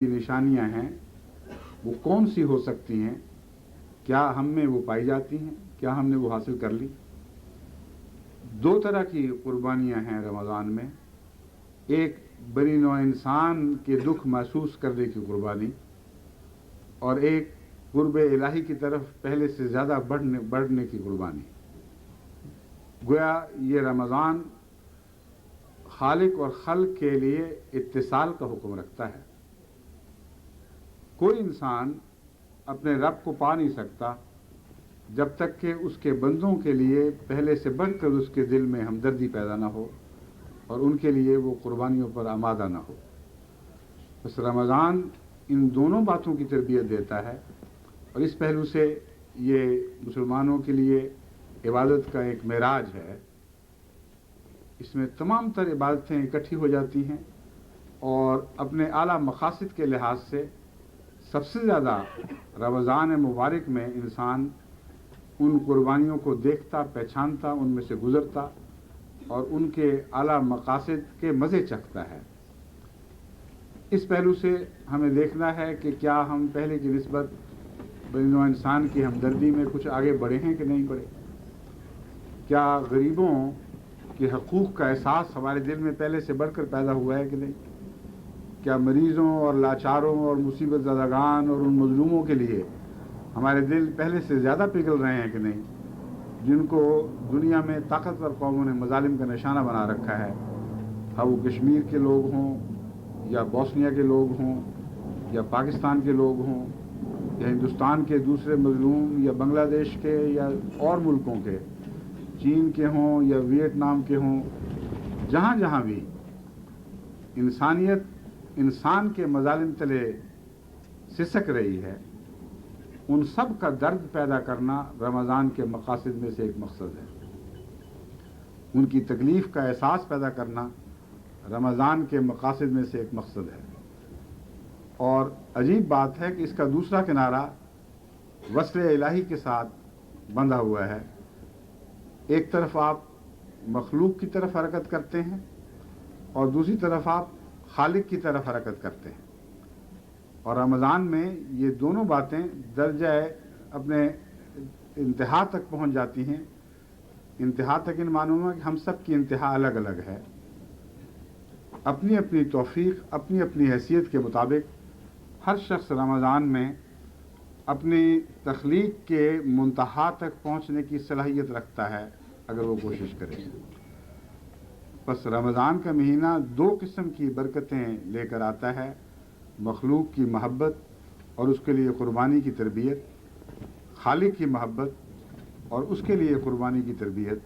کی نشانیاں ہیں وہ کون سی ہو سکتی ہیں؟ کیا ہم میں وہ پائی جاتی ہیں؟ کیا ہم نے وہ حاصل کر لی؟ دو طرح کی قربانیاں ہیں رمضان میں. ایک بنی نوع انسان کے دکھ محسوس کرنے کی قربانی، اور ایک قرب الہی کی طرف پہلے سے زیادہ بڑھنے کی قربانی. گویا یہ رمضان خالق اور خلق کے لیے اتصال کا حکم رکھتا ہے. کوئی انسان اپنے رب کو پا نہیں سکتا جب تک کہ اس کے بندوں کے لیے پہلے سے بڑھ کر اس کے دل میں ہمدردی پیدا نہ ہو اور ان کے لیے وہ قربانیوں پر آمادہ نہ ہو. بس رمضان ان دونوں باتوں کی تربیت دیتا ہے، اور اس پہلو سے یہ مسلمانوں کے لیے عبادت کا ایک معراج ہے. اس میں تمام تر عبادتیں اکٹھی ہو جاتی ہیں، اور اپنے اعلیٰ مقاصد کے لحاظ سے سب سے زیادہ رمضان مبارک میں انسان ان قربانیوں کو دیکھتا، پہچانتا، ان میں سے گزرتا اور ان کے اعلیٰ مقاصد کے مزے چکھتا ہے. اس پہلو سے ہمیں دیکھنا ہے کہ کیا ہم پہلے کی نسبت بنی نوع انسان کی ہمدردی میں کچھ آگے بڑھے ہیں کہ نہیں بڑھے. کیا غریبوں کے حقوق کا احساس ہمارے دل میں پہلے سے بڑھ کر پیدا ہوا ہے کہ نہیں. کیا مریضوں اور لاچاروں اور مصیبت زدگان اور ان مظلوموں کے لیے ہمارے دل پہلے سے زیادہ پگھل رہے ہیں کہ نہیں، جن کو دنیا میں طاقتور قوموں نے مظالم کا نشانہ بنا رکھا ہے. ہاں وہ کشمیر کے لوگ ہوں یا بوسنیا کے لوگ ہوں یا پاکستان کے لوگ ہوں یا ہندوستان کے دوسرے مظلوم یا بنگلہ دیش کے یا اور ملکوں کے، چین کے ہوں یا ویتنام کے ہوں، جہاں جہاں بھی انسانیت انسان کے مظالم تلے سسک رہی ہے، ان سب کا درد پیدا کرنا رمضان کے مقاصد میں سے ایک مقصد ہے. ان کی تکلیف کا احساس پیدا کرنا رمضان کے مقاصد میں سے ایک مقصد ہے. اور عجیب بات ہے کہ اس کا دوسرا کنارہ وصل الہی کے ساتھ بندھا ہوا ہے. ایک طرف آپ مخلوق کی طرف حرکت کرتے ہیں اور دوسری طرف آپ خالق کی طرف حرکت کرتے ہیں، اور رمضان میں یہ دونوں باتیں درجہ اپنے انتہا تک پہنچ جاتی ہیں. انتہا تک ان معنوں میں کہ ہم سب کی انتہا الگ الگ ہے. اپنی اپنی توفیق، اپنی اپنی حیثیت کے مطابق ہر شخص رمضان میں اپنی تخلیق کے منتہا تک پہنچنے کی صلاحیت رکھتا ہے اگر وہ کوشش کرے. بس رمضان کا مہینہ دو قسم کی برکتیں لے کر آتا ہے: مخلوق کی محبت اور اس کے لیے قربانی کی تربیت، خالق کی محبت اور اس کے لیے قربانی کی تربیت.